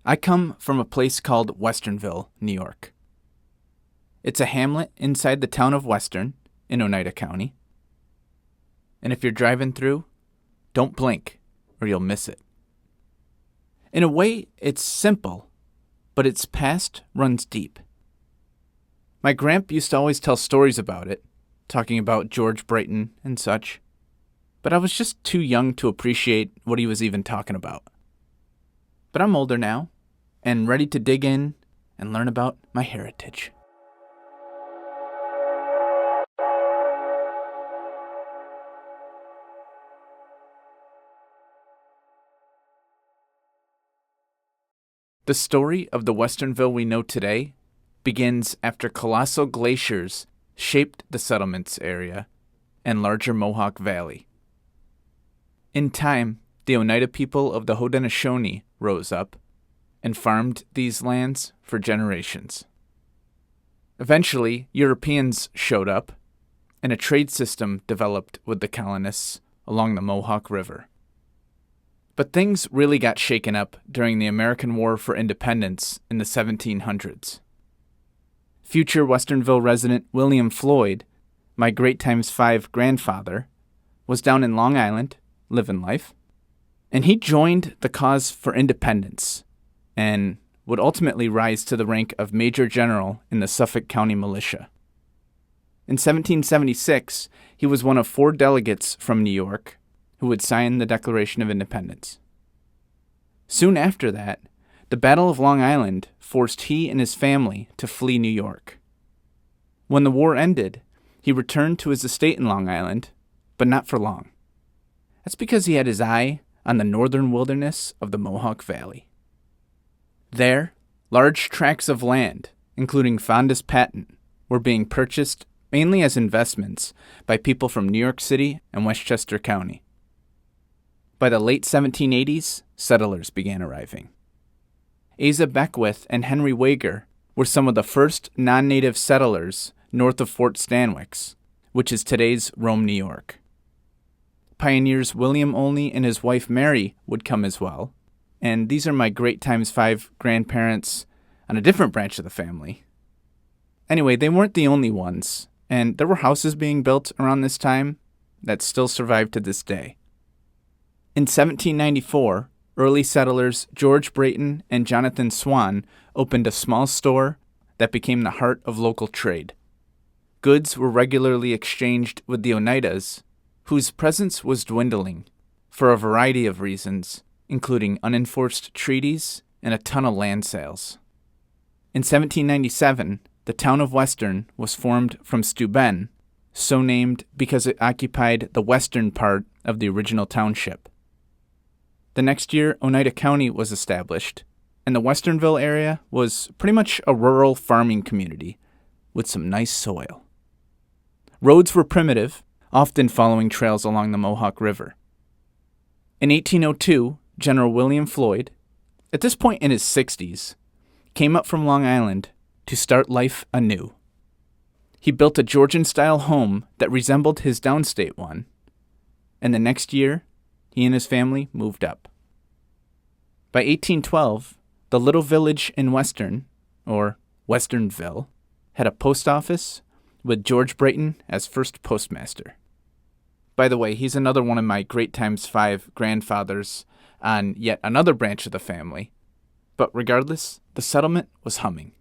I come from a place called Westernville, New York. It's a hamlet inside the town of Western in Oneida County. And if you're driving through, don't blink or you'll miss it. In a way, it's simple, but its past runs deep. My grandpa used to always tell stories about it, talking about George Brayton and such, but I was just too young to appreciate what he was even talking about. But I'm older now, and ready to dig in and learn about my heritage. The story of the Westernville we know today begins after colossal glaciers shaped the settlements area and larger Mohawk Valley. In time, the Oneida people of the Haudenosaunee rose up and farmed these lands for generations. Eventually, Europeans showed up, and a trade system developed with the colonists along the Mohawk River. But things really got shaken up during the American War for Independence in the 1700s. Future Westernville resident William Floyd, my great times 5 grandfather, was down in Long Island, living life, and he joined the cause for independence and would ultimately rise to the rank of Major General in the Suffolk County Militia. In 1776, he was one of 4 delegates from New York who would sign the Declaration of Independence. Soon after that, the Battle of Long Island forced he and his family to flee New York. When the war ended, he returned to his estate in Long Island, but not for long. That's because he had his eye on the northern wilderness of the Mohawk Valley. There, large tracts of land, including Fondas Patent, were being purchased mainly as investments by people from New York City and Westchester County. By the late 1780s, settlers began arriving. Asa Beckwith and Henry Wager were some of the first non-native settlers north of Fort Stanwix, which is today's Rome, New York. Pioneers William Olney and his wife Mary would come as well, and these are my great times 5 grandparents on a different branch of the family. Anyway, they weren't the only ones, and there were houses being built around this time that still survive to this day. In 1794, early settlers George Brayton and Jonathan Swan opened a small store that became the heart of local trade. Goods were regularly exchanged with the Oneidas, whose presence was dwindling for a variety of reasons, including unenforced treaties and a ton of land sales. In 1797, the town of Western was formed from Steuben, so named because it occupied the western part of the original township. The next year, Oneida County was established, and the Westernville area was pretty much a rural farming community with some nice soil. Roads were primitive, often following trails along the Mohawk River. In 1802, General William Floyd, at this point in his 60s, came up from Long Island to start life anew. He built a Georgian-style home that resembled his downstate one, and the next year, he and his family moved up. By 1812, the little village in Western, or Westernville, had a post office with George Brayton as first postmaster. By the way, he's another one of my great times 5 grandfathers on yet another branch of the family. But regardless, the settlement was humming.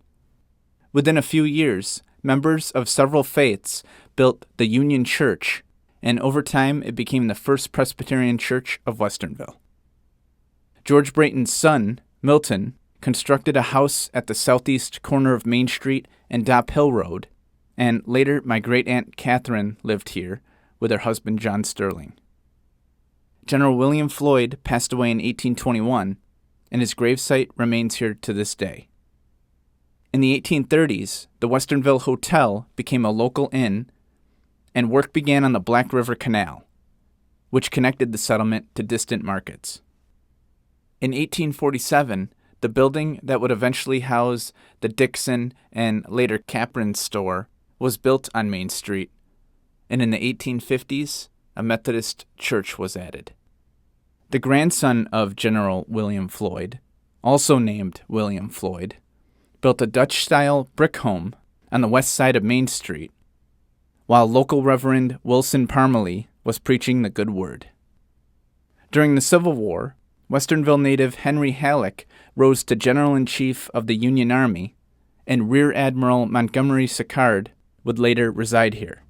Within a few years, members of several faiths built the Union Church, and over time it became the first Presbyterian church of Westernville. George Brayton's son, Milton, constructed a house at the southeast corner of Main Street and Dop Hill Road, and later my great-aunt Catherine lived here with her husband John Sterling. General William Floyd passed away in 1821, and his gravesite remains here to this day. In the 1830s, the Westernville Hotel became a local inn, and work began on the Black River Canal, which connected the settlement to distant markets. In 1847, the building that would eventually house the Dixon and later Capron store was built on Main Street, and in the 1850s, a Methodist church was added. The grandson of General William Floyd, also named William Floyd, built a Dutch-style brick home on the west side of Main Street, while local Reverend Wilson Parmalee was preaching the good word. During the Civil War, Westernville native Henry Halleck rose to General-in-Chief of the Union Army, and Rear Admiral Montgomery Sicard would later reside here.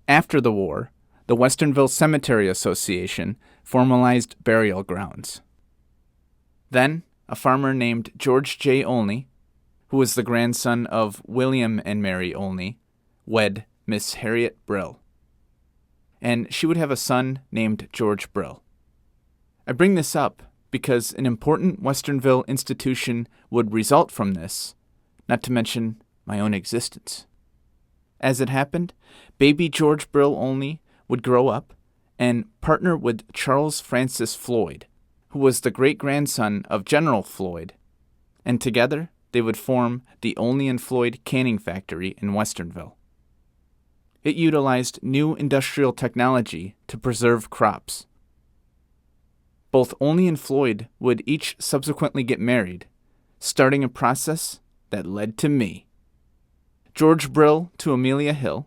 After the war, the Westernville Cemetery Association formalized burial grounds. Then, a farmer named George J. Olney, who was the grandson of William and Mary Olney, wed Miss Harriet Brill. And she would have a son named George Brill. I bring this up because an important Westernville institution would result from this, not to mention my own existence. As it happened, baby George Brill Olney would grow up and partner with Charles Francis Floyd, who was the great-grandson of General Floyd, and together they would form the Olney and Floyd Canning Factory in Westernville. It utilized new industrial technology to preserve crops. Both Olney and Floyd would each subsequently get married, starting a process that led to me. George Brill to Amelia Hill,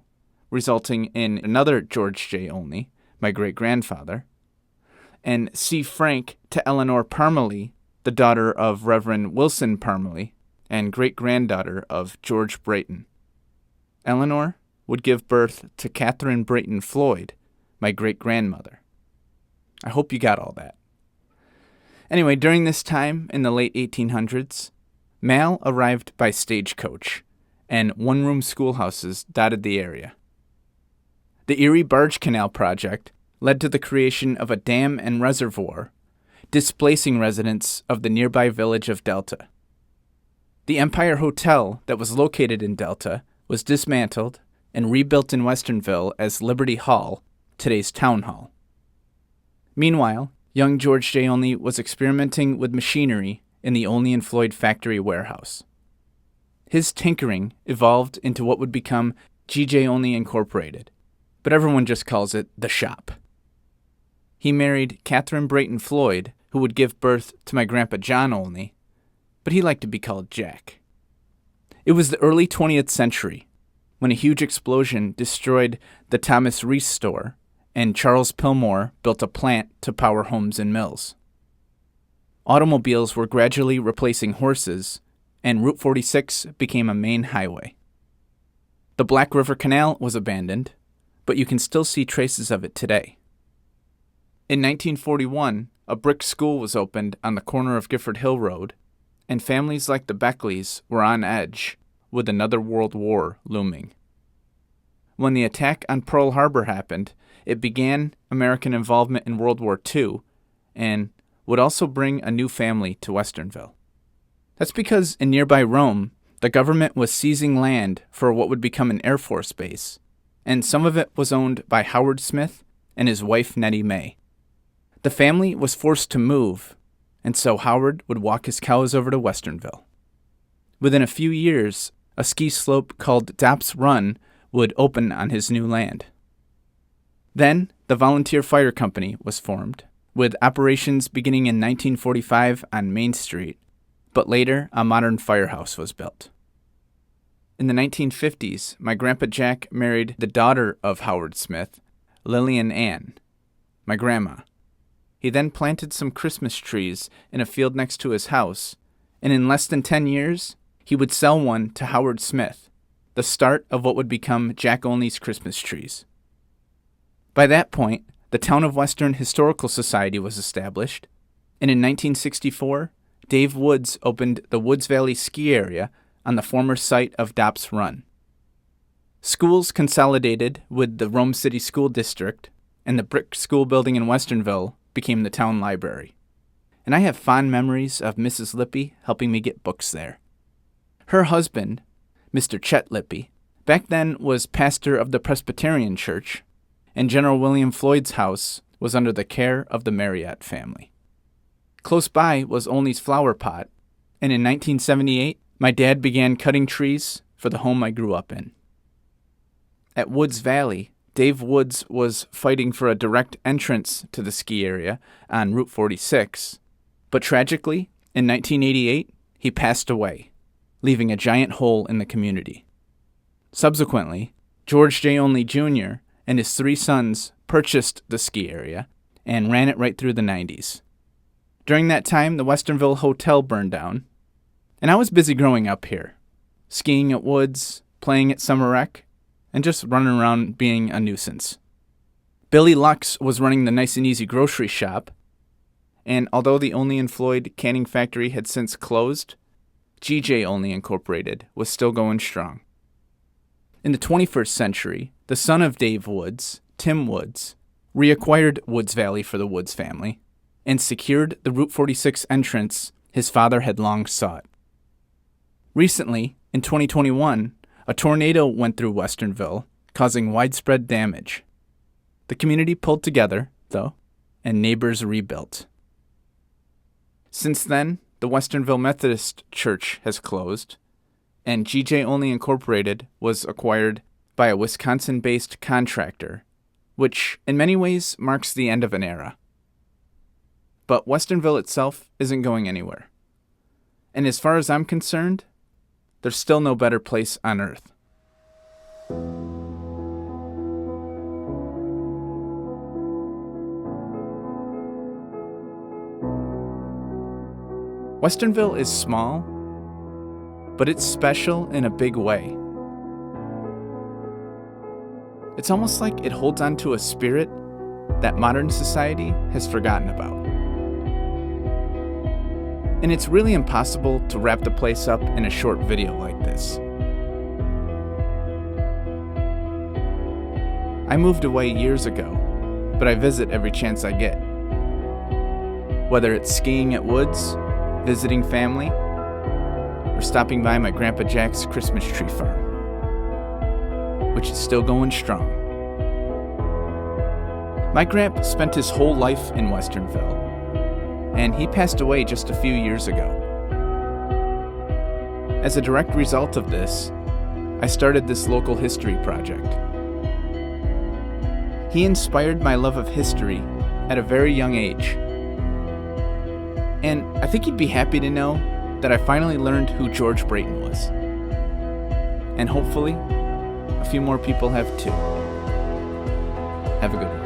resulting in another George J. Olney, my great-grandfather, and C. Frank to Eleanor Parmalee, the daughter of Reverend Wilson Parmalee and great-granddaughter of George Brayton. Eleanor would give birth to Catherine Brayton Floyd, my great-grandmother. I hope you got all that. Anyway, during this time in the late 1800s, mail arrived by stagecoach, and one-room schoolhouses dotted the area. The Erie Barge Canal project led to the creation of a dam and reservoir, displacing residents of the nearby village of Delta. The Empire Hotel that was located in Delta was dismantled and rebuilt in Westernville as Liberty Hall, today's Town Hall. Meanwhile, young George J. Olney was experimenting with machinery in the Olney and Floyd factory warehouse. His tinkering evolved into what would become G.J. Olney Incorporated, but everyone just calls it the shop. He married Catherine Brayton Floyd, who would give birth to my grandpa John Olney, but he liked to be called Jack. It was the early 20th century when a huge explosion destroyed the Thomas Reese store, and Charles Pillmore built a plant to power homes and mills. Automobiles were gradually replacing horses, and Route 46 became a main highway. The Black River Canal was abandoned, but you can still see traces of it today. In 1941, a brick school was opened on the corner of Gifford Hill Road, and families like the Beckleys were on edge, with another world war looming. When the attack on Pearl Harbor happened, it began American involvement in World War II, and would also bring a new family to Westernville. That's because in nearby Rome, the government was seizing land for what would become an Air Force base, and some of it was owned by Howard Smith and his wife Nettie May. The family was forced to move, and so Howard would walk his cows over to Westernville. Within a few years, a ski slope called Dopp's Run would open on his new land. Then, the Volunteer Fire Company was formed, with operations beginning in 1945 on Main Street, but later a modern firehouse was built. In the 1950s, my grandpa Jack married the daughter of Howard Smith, Lillian Ann, my grandma. He then planted some Christmas trees in a field next to his house, and in less than 10 years, he would sell one to Howard Smith, the start of what would become Jack Olney's Christmas trees. By that point, the Town of Western Historical Society was established, and in 1964, Dave Woods opened the Woods Valley ski area on the former site of Dopp's Run. Schools consolidated with the Rome City School District, and the brick school building in Westernville became the town library. And I have fond memories of Mrs. Lippy helping me get books there. Her husband, Mr. Chet Lippy, back then was pastor of the Presbyterian Church, and General William Floyd's house was under the care of the Marriott family. Close by was Olney's flower pot, and in 1978, my dad began cutting trees for the home I grew up in. At Woods Valley, Dave Woods was fighting for a direct entrance to the ski area on Route 46, but tragically, In 1988, he passed away, leaving a giant hole in the community. Subsequently, George J. Onley Jr. and his 3 sons purchased the ski area and ran it right through the 90s. During that time, the Westernville Hotel burned down, and I was busy growing up here, skiing at woods, playing at summer rec, and just running around being a nuisance. Billy Lux was running the Nice and Easy grocery shop, and although the Only and Floyd canning factory had since closed, GJ Only Incorporated was still going strong. In the 21st century, the son of Dave Woods, Tim Woods, reacquired Woods Valley for the Woods family and secured the Route 46 entrance his father had long sought. Recently, in 2021, a tornado went through Westernville, causing widespread damage. The community pulled together, though, and neighbors rebuilt. Since then, the Westernville Methodist Church has closed, and GJ Only Incorporated was acquired by a Wisconsin-based contractor, which in many ways marks the end of an era. But Westernville itself isn't going anywhere. And as far as I'm concerned, there's still no better place on earth. Westernville is small, but it's special in a big way. It's almost like it holds on to a spirit that modern society has forgotten about. And it's really impossible to wrap the place up in a short video like this. I moved away years ago, but I visit every chance I get. Whether it's skiing at woods, visiting family, or stopping by my Grandpa Jack's Christmas tree farm, which is still going strong. My grandpa spent his whole life in Westernville, and he passed away just a few years ago. As a direct result of this, I started this local history project. He inspired my love of history at a very young age. And I think he'd be happy to know that I finally learned who George Brayton was. And hopefully, a few more people have too. Have a good one.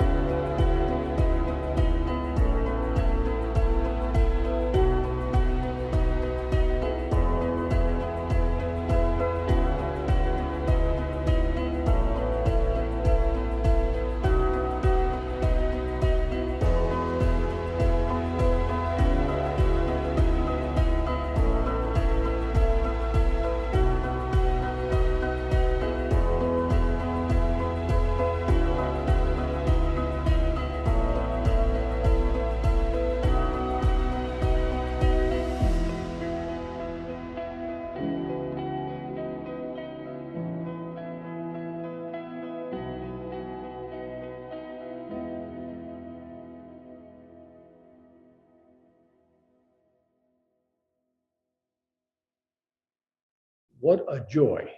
What a joy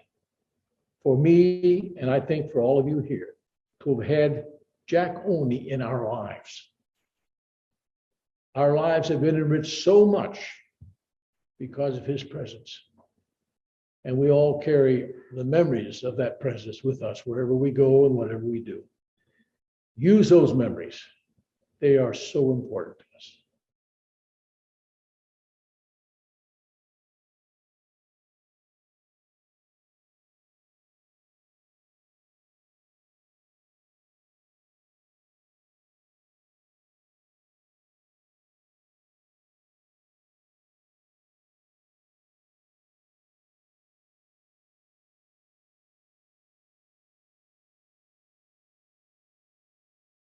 for me, and I think for all of you here, to have had Jack Oney in our lives. Our lives have been enriched so much because of his presence. And we all carry the memories of that presence with us wherever we go and whatever we do. Use those memories. They are so important.